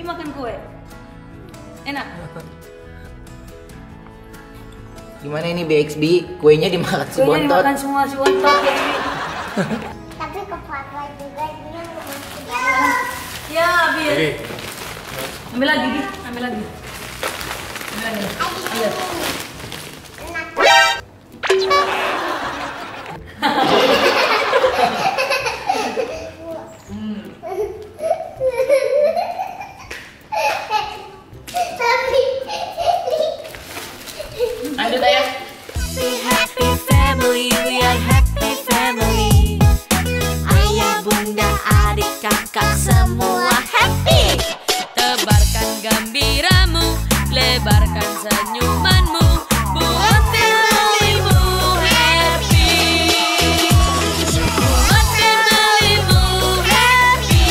You makan kue? Enak? Gimana ini BXB? Kuenya dimakan si Kuenya Bontot. dimakan semua si Bontot ya. Tapi ke Fatwa juga dia masih Ya, Bil. Ambil lagi, Bi. Ambil lagi. Ambil lagi. Iya. Lanjut ayah. Happy family, we are happy family. Ayah, bunda, adik, kakak semua happy. Tebarkan gembiramu, lebarkan senyumanmu, buat familymu happy. Buat familymu happy.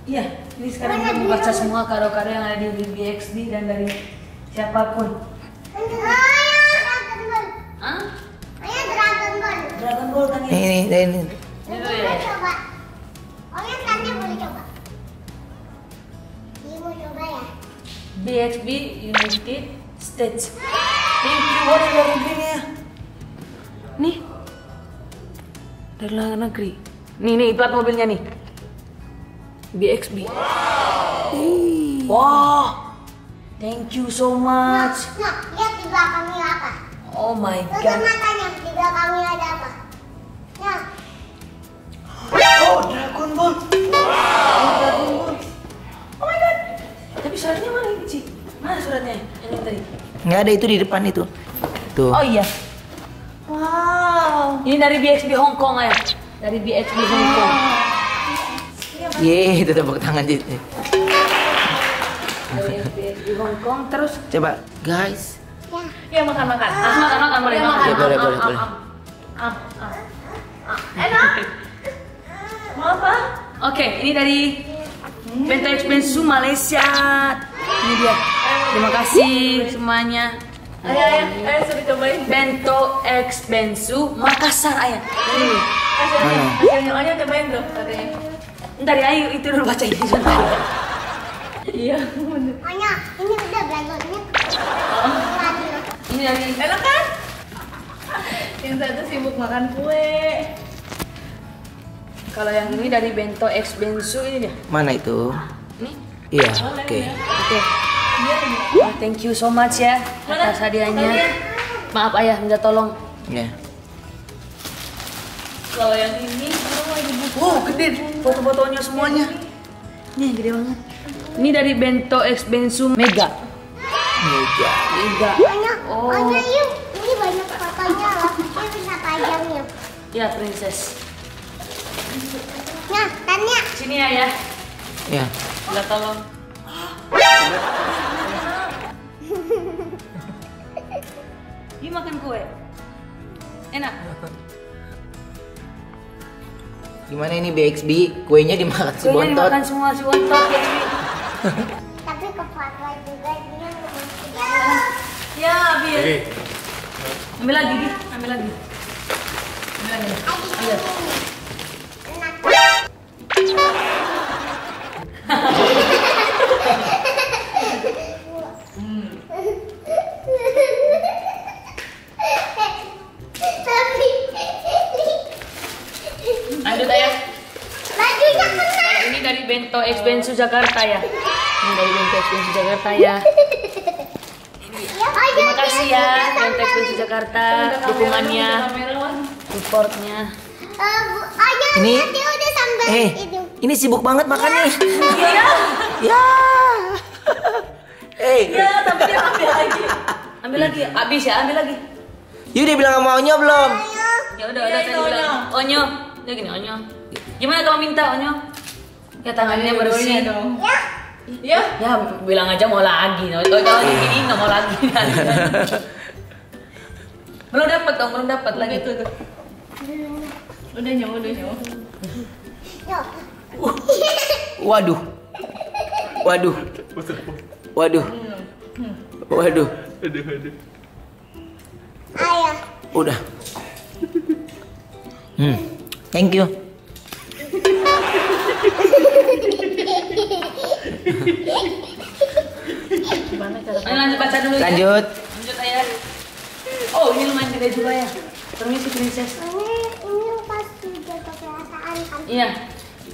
Iya, ini sekarang kita membaca semua kado-kado yang ada di BXD dan dari siapapun. Hah? Dragon Ball kan ya? Ini. Itu ya. coba. Oh ya, tante boleh coba. Dia mau coba ya? BXB United States. Thank you, what dari luar negerinya. Nih. Dari luar negeri. Nih, plat mobilnya nih. BXB. Wow. Thank you so much. Nah, lihat di belakangnya apa? Oh my Tutup god. matanya, di belakangnya ada apa? Nah, Oh, Dragon Ball. Oh, Dragon Ball. Oh my god. Tapi suratnya mana ini, Ci? Mana suratnya? Yang ini tadi. Nggak ada, itu di depan itu. Tuh. Oh iya. Wow. Ini dari BXB Hong Kong ya. Dari BXB Hong Kong. Yeay, itu tepuk tangan Jit. Dari BXB Hong Kong terus. Coba, guys. Ya makan. Makan boleh makan. Ya, boleh. Enak. Mau apa? Oke, ini dari Bento Expensu Malaysia. Ini dia. Terima kasih semuanya. Ayo sudah cobain. Bento Expensu Makassar ayah. Ini. Mana? Hasilnya cobain tuh katanya. Ntar ya, ayo itu dulu baca ini sebentar. Iya, bener. Anya, ini udah belajarnya. Ini dari Enak kan? Yang satu sibuk makan kue. kalau yang ini dari Bento Expensu ini dia. Mana itu? Ini. Iya, oke. Oke. Oh, thank you so much ya atas hadiahnya. Maaf ayah, minta tolong. Ya. Kalau yang ini, Wow, gede foto-fotonya semuanya. Nih, gede banget. Ini dari Bento Expensu Mega. Meja. Mega. Anya, Oh. Anya yuk. Ini banyak fotonya loh. Ini bisa pajang yuk. Ya, princess. Nah, Tanya. Sini ya. Ya. Minta tolong. You makan kue? Enak? Gimana ini BXB? Kuenya dimakan si Kuenya Bontot. dimakan semua si Bontot ya. Tapi ke Fatwa juga dia masih Ya, Bil. Ambil lagi, Bi. Ambil lagi. Ambil lagi. Iya. Lanjut ayah. Bajunya kena. Kalau ini dari Bento Expensu Jakarta ya. Ini dari Bento Expensu Jakarta ya. Terima kasih ya Bento Expensu Jakarta dukungannya, supportnya. Anya, Ini- lihat dia udah sambil itu. Ini sibuk banget makannya. Iya. Ya. Tapi dia ambil lagi. Ambil lagi. Habis ya, ambil lagi. Yu dia bilang sama Onyo belum? Ya udah tadi bilang. Onyo. Dia gini, Onyo. Gimana kalau minta Onyo? Ya tangannya bersih. dong. Ya, Ya bilang aja mau lagi. Oh kalau gini nggak mau lagi. Belum dapat dong, belum dapat lagi. Tuh. Udah nyawa. Yuk. Waduh. Waduh. Waduh. Waduh. Ayo. Udah. Thank you. Ayo lanjut baca dulu ya. Lanjut. Lanjut ayah. Oh, ini lumayan gede juga ya. Permisi princess. Ini pasti jaga perasaan kan. Iya.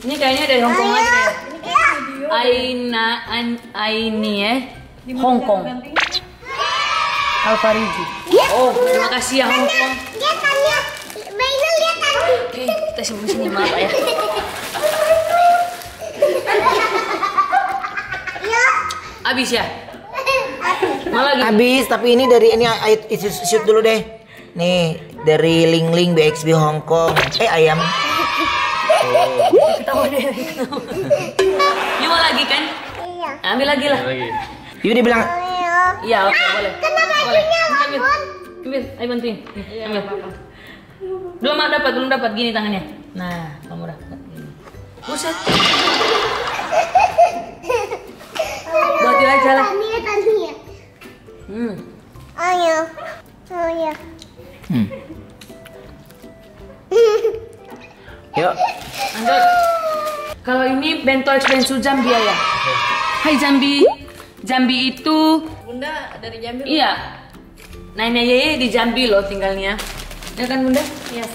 Ini kayaknya dari Hong Kong aja ya. Iya. Aini ya. Hong Kong. Alfariji. Oh, terima kasih ya Hong Kong. Lihat kan, lihat. Bayinya lihat kan. Oke, kita simpan sini maaf ya. Yuk. Habis ya? Malah lagi. Habis, tapi ini dari ini ayo shoot dulu deh. Nih, dari Ling Ling BXB Hong Kong. Ayam. Ketawa deh. Yuk mau lagi kan? Iya. Ambil lagi lah. Yuk dia bilang, Ayo. Iya, oke, boleh. Kenapa Boleh. bajunya Ambil. babon? Ambil, ayo bantuin. Ambil. Belum dapat gini tangannya. Nah, kamu dapat gini. Buset. Buatin aja lah. Tania. Ayo. Ayo. yuk. Lanjut. Kalau ini bento expensu Zambia ya. Hai Jambi. Jambi itu Bunda dari Jambi. iya. Nenek Yeye di Jambi loh tinggalnya. Ya kan Bunda? Yes.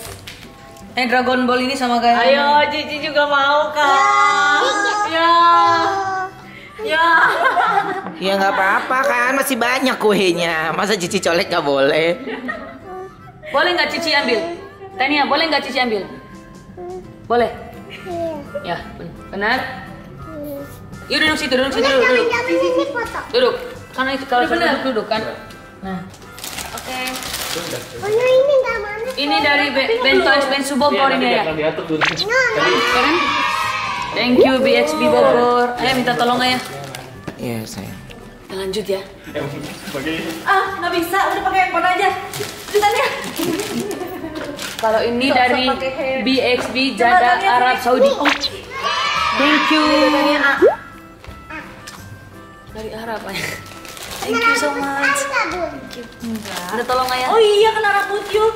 Dragon Ball ini sama kayak. Ayo, Cici juga mau kan? Ya. Ya. Ya nggak apa-apa kan, masih banyak kuenya. Masa Cici colek nggak boleh? Boleh nggak Cici ambil? Tania, boleh nggak Cici ambil? Boleh. Ya, benar. Yuk duduk situ, duduk. Jangan ini foto. Duduk. Karena itu kalau sudah duduk kan. Nah, Oke. Punya ini nggak mana? ini dari bento expensu Bogor ini ya. Keren. Thank you BXB Bogor. Ayo minta tolong ayah. Iya sayang. Kita lanjut ya. Ah, nggak bisa. Udah pakai handphone aja. Ceritanya. Kalau ini Sok-sok dari pakai hair. BXB Jeddah Arab Saudi. Oh, thank you. Dari Arab ayah. Thank you so much. Minta tolong ayah. Oh iya, kena rambut yuk.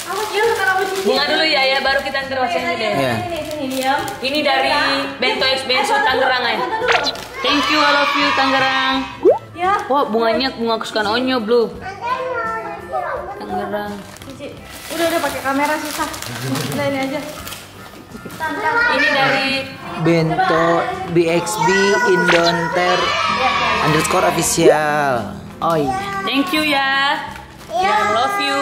Awas ya, kena rambut yuk. Bunga dulu ya, ya baru kita antar wasiatnya deh. Iya. Sini diam. Ini dari Bento Expensu Tangerang ya. Foto dulu. Thank you, I love you Tangerang. Ya. Wah bunganya bunga kesukaan Onyo blue. Tangerang. Cici. Udah pakai kamera susah. Udah ini aja. Ini dari Bento BXB Indonter _official. Oh iya. thank you ya. Ya love you.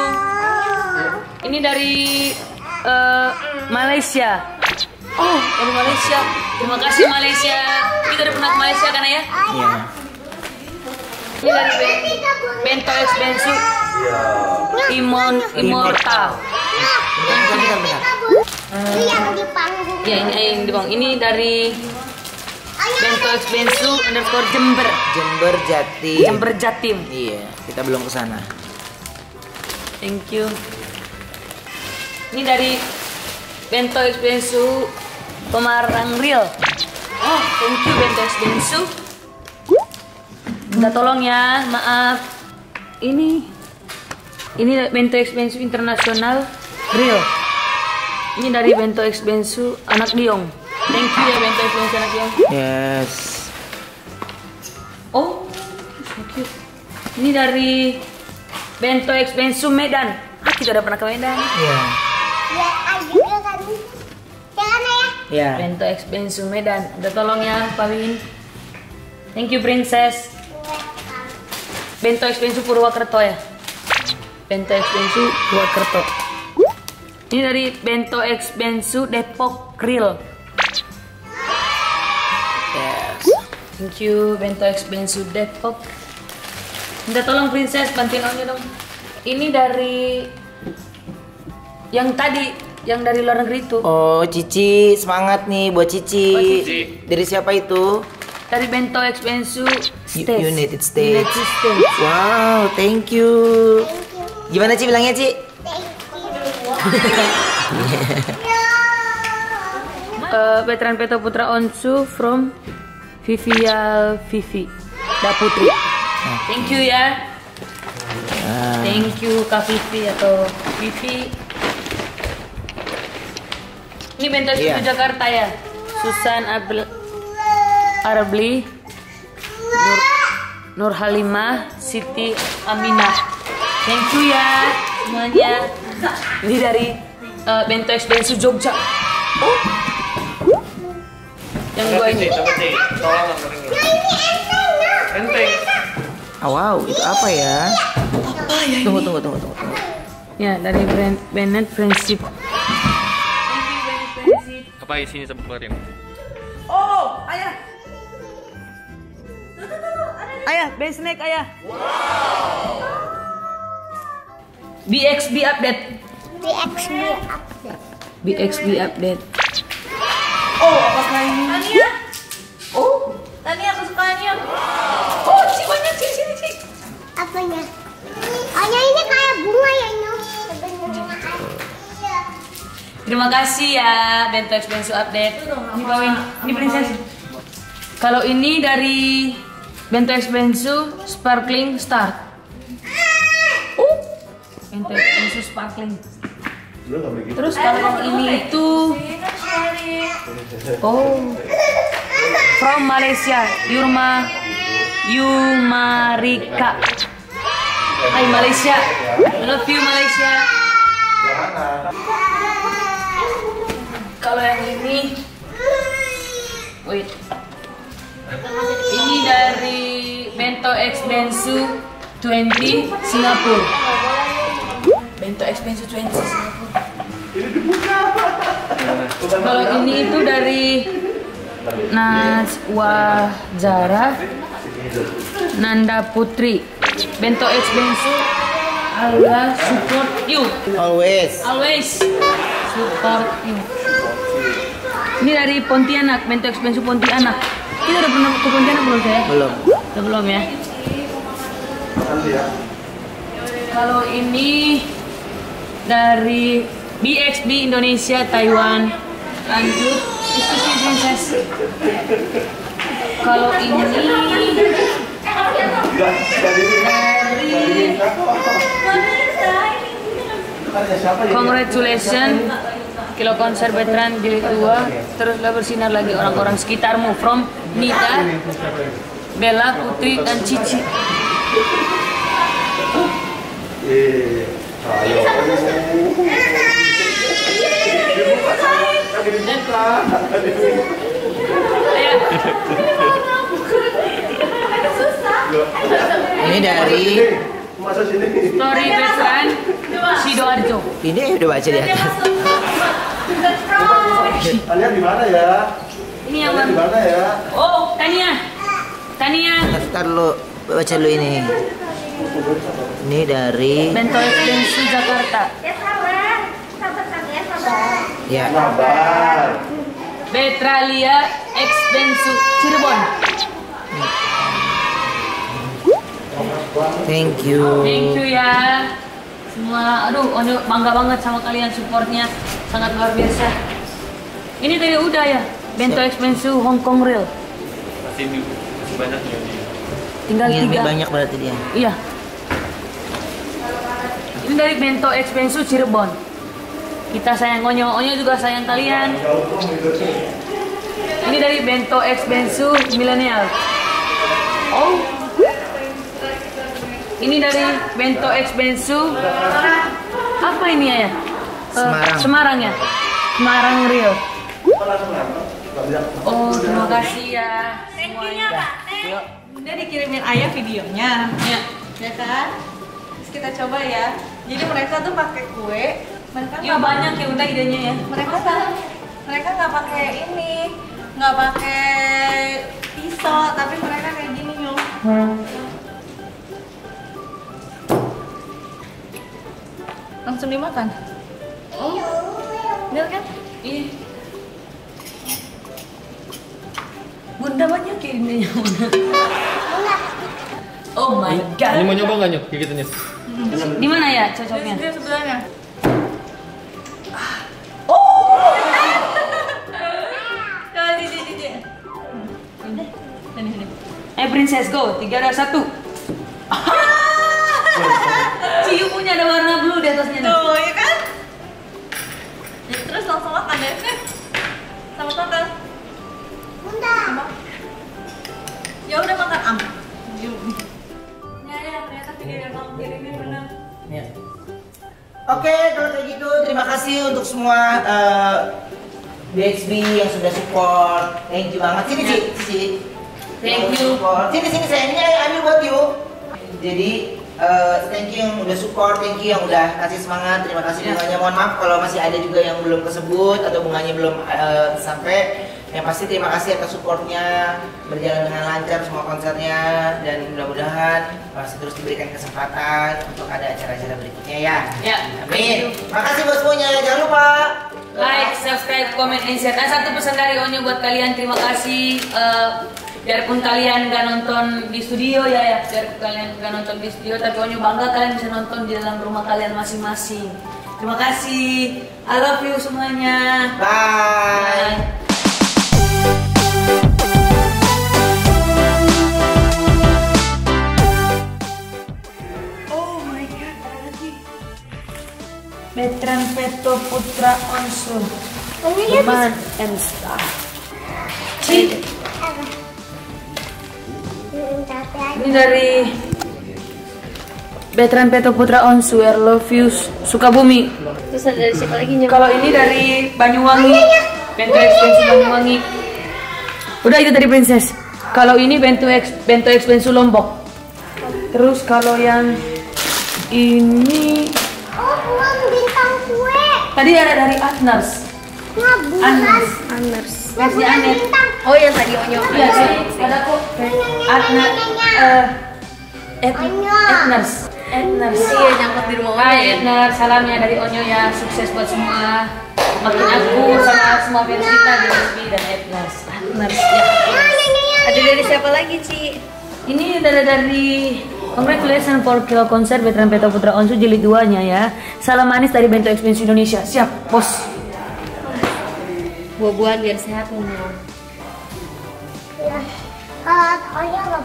Ini dari Malaysia. Oh dari Malaysia. Terima kasih Malaysia. Kita udah pernah ke Malaysia kan ya? Iya. Ini dari Bento Expensu Immortal. Bentar. Itu yang di panggung. Ya ini yang di bawah. Ini dari Bento Expensu _Jember. Jember Jatim. Jember Jatim. Iya, kita belum ke sana. Thank you. Ini dari Bento Expensu Pemarang Real. Oh, thank you Bento Expensu. Minta tolong ya, maaf. Ini Bento Expensu Internasional Real. Ini dari Bento Expensu Anak Diong. Thank you ya Bento Expensu Anak Diong. Yes. Oh, thank you. Ini dari Bento Expensu Medan. Ah, kita udah pernah ke Medan. Iya. Ya, juga kan. Jangan ya. Iya. Bento Expensu Medan. Udah tolong ya, Pak Win. Thank you Princess. Bento Expensu Purwakerto ya. Bento Expensu Purwakerto. Ini dari Bento Expensu Depok Real. Yes. Thank you Bento Expensu Depok. Minta tolong Princess bantuin Onyo dong. Ini dari yang tadi, yang dari luar negeri itu. Oh, Cici, semangat nih buat Cici. Buat Cici. Dari siapa itu? Dari Bento Expensu States. United States. United States. Wow, thank you. Gimana Ci bilangnya Ci? Veteran Peto Putra Onsu from Vivial Vivi Da Putri. Thank you ya. Thank you Kak Vivi atau Vivi. Ini bento Iya. Jakarta ya. Susan Arbli, Nur Halimah, Siti Aminah. Thank you ya semuanya. Ini dari Bento Expensu Jogja. Oh. Yang gua ini. Oh, wow, itu apa ya? Tunggu. Ya, dari Bennett Friendship. Apa isinya sebenarnya? Oh, ayah. Ayah, base snack ayah. BXB update. BXB update. BXB update. Oh, apakah ini? Tania. Oh, Tania aku suka Tania. Oh, Ci banyak Ci sini Ci. Apanya? Hanya ini kayak bunga ya Nyo. Sebenarnya. Terima kasih ya Bento Expensu update. Ini Bawin, ini princess. Kalau ini dari Bento Expensu Sparkling Start. Bento Expensu Sparkling. Terus kalau yang ini itu from Malaysia, Yumarika. Hai Malaysia, love you Malaysia. Kalau yang ini, wait, ini dari Bento Expensu 20 Singapura. Bento Expensu 20 Singapura. Kalau ini itu dari Nazwajara Nanda Putri. Bento Expensu Allah support you. Always. Always support you. Ini dari Pontianak, Bento Expensu Pontianak. Kita udah pernah ke Pontianak belum saya? Belum. Udah belum ya? Kalau ini dari BXB Indonesia Taiwan. Lanjut, diskusi princess. Kalau ini dari congratulations Kilo Konser Veteran Jilid 2. Teruslah bersinar lagi orang-orang sekitarmu. From Nida, Bella, Putri, dan Cici. Ini dari Story Veteran Sidoarjo. ini udah baca di atas. Kalian di mana ya? Ini yang Di mana? mana ya? Oh, Tania. Daftar lu, baca lu ini. Ini dari Bento Expensu Jakarta. Ya sabar. Sabar ya sabar. ya. Kabar. Betralia Expensu Cirebon. Thank you. Thank you ya semua. Aduh, Onyo bangga banget sama kalian, supportnya sangat luar biasa. Ini dari Uda ya, Bento Expensu Hong Kong Real. Masih banyak nih. Tinggal Ini 3. banyak berarti dia. Iya. Ini dari Bento Expensu Cirebon. Kita sayang Onyo, Onyo juga sayang kalian. Ini dari Bento Expensu Millennial. Oh. Ini dari Bento Expensu. Apa ini ya? Semarang. Semarang ya. Semarang Real. Oh, terima kasih ya. Thank you-nya Kak. Udah dikirimin ayah videonya. Ya. Ya kan? Terus kita coba ya. Jadi mereka tuh pakai kue. Mereka Ya banyak ya udah idenya ya. mereka nggak pakai ini, nggak pakai pisau, tapi mereka kayak gini nyum. Langsung dimakan. Oh, lihat kan? Iya. Bunda banyak ya idenya. Oh my god. Ini mau nyoba nggak nyok gigitannya? Di mana ya cocoknya? Di sebelahnya. Coba di. Sini. Princess go, 3, 2, 1. Ciu punya ada warna blue di atasnya. Tuh, ya kan? Ya, terus langsung makan deh. Sama makan. Bunda. Ya udah makan Ini ada ternyata video yang kamu kirimin bener. Ya. Oke, kalau kayak gitu terima kasih untuk semua BXB yang sudah support. Thank you banget. Sini. Thank you. Sini sayang, ini ambil buat you. Jadi thank you yang udah support, thank you yang udah kasih semangat. Terima kasih bunganya. Mohon maaf kalau masih ada juga yang belum kesebut atau bunganya belum sampai. Yang pasti terima kasih atas supportnya, berjalan dengan lancar semua konsernya, dan mudah-mudahan masih terus diberikan kesempatan untuk ada acara-acara berikutnya ya. Ya. Amin. Makasih buat semuanya. Jangan lupa Like, subscribe, comment, and share. Nah, satu pesan dari Onyo buat kalian, terima kasih. Biarpun kalian gak nonton di studio ya, biarpun kalian gak nonton di studio, tapi Onyo bangga kalian bisa nonton di dalam rumah kalian masing-masing. Terima kasih. I love you semuanya. bye. Betran Peto Putra Onsu. Man and Star. Ini dari Betran Peto Putra Onsu, I love you Sukabumi. Terus ada dari siapa lagi Kalau ini dari Banyuwangi, Bento Expensu Banyuwangi. Udah itu dari Princess. Kalau ini Bento Expensu Lombok. Terus kalau yang ini Oh, buang bintang kue. tadi ada dari Atners. Nggak bukan. Aners. Versi Anet. Oh, yang tadi Onyo. Iya sih, ada kok. Atners. Atners. Iya, nyangkut di rumah Hai Onyo. Ednar, salamnya dari Onyo ya, sukses buat semua. Makin aku sama semua fans kita di SB dan Ednars. Ednars ya. Ada dari siapa lagi, Ci? Ini dari congratulations for Kilo Konser Betran Peto Putra Onsu jilid 2-nya ya. Salam manis dari Bento Expensu Indonesia. Siap, bos. Buah-buahan biar sehat Onyo.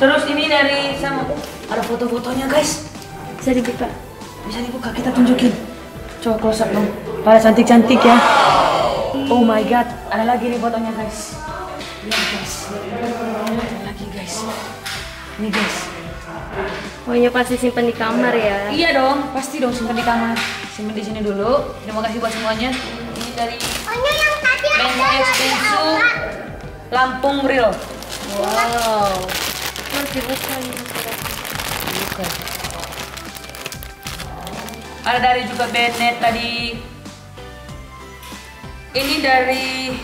Terus ini dari sama ada foto-fotonya guys. Bisa dibuka. Bisa dibuka, kita tunjukin. Coba close up dong. Pada cantik-cantik ya. Oh my god, ada lagi nih fotonya guys. Lihat guys. Ada lagi guys. Ini guys. Onyo pasti simpan di kamar ya. Iya dong, pasti dong simpan di kamar. Simpan di sini dulu. Terima kasih buat semuanya. Ini dari Bento Expensu Lampung Real. Wow. Harus dibuka nih. Bukan. Ada dari juga Bennett tadi. Ini dari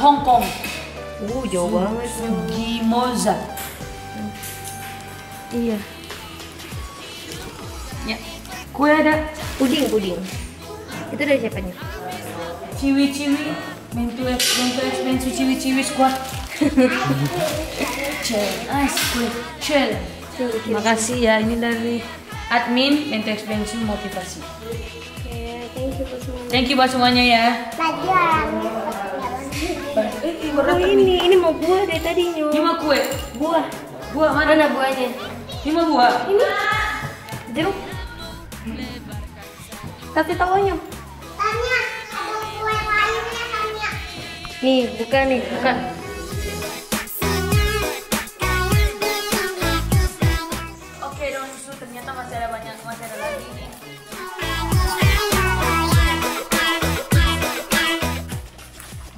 Hong Kong. Jauh banget. Sugimoza. Iya. Ya. Kue ada. Puding. Itu dari siapanya? Ciwi-ciwi. Bento Expensu ciwi-ciwi squad. Cel. Kue. Cel. Terima kasih ya. Ini dari admin Bento Expensu motivasi. Thank you buat semuanya ya. Oh ini mau buah dari tadi Nyo. Ini mah kue. Buah. Buah mana buahnya? Ini mah buah. Ini jeruk. Kasih tahu Nyo. Tanya, ada kue lainnya Tanya. Nih, buka nih, buka. Oke dong, ternyata masih ada lagi nih.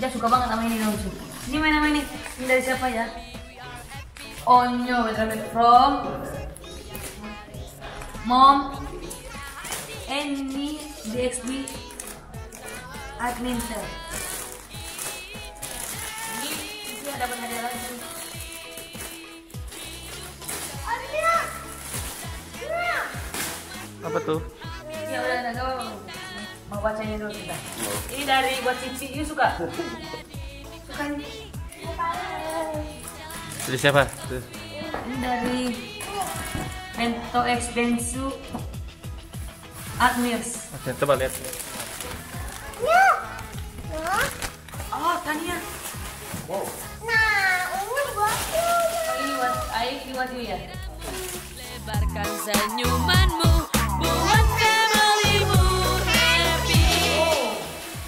Dia suka banget sama ini dong. Ini main nama ini. Ini dari siapa ya? Onyo, from Mom Annie DXB admin cell. Ini ada banyak lagi. Apa tuh? Ya udah, enggak mau bacanya dulu kita. Ini dari buat Cici, ini suka? Suka ini? Dari siapa? Ini dari Bento X Bensu Admirs. Oke, coba lihat. Oh, Tania. Nah, ini buat Ini buat you ya. Lebarkan senyumanmu, buat familymu happy.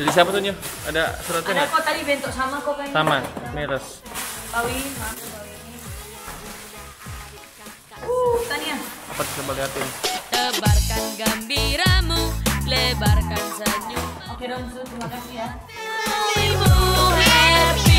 Jadi siapa tuh Nyu? Ada suratnya Ada nggak? kok tadi bentuk sama kok kayaknya. Sama, Miras. Pawin, maaf Pawin. Tania. Apa tuh, coba liatin. Tebarkan gembiramu, lebarkan senyum. Oke dong, Su, terima kasih ya. Familymu happy.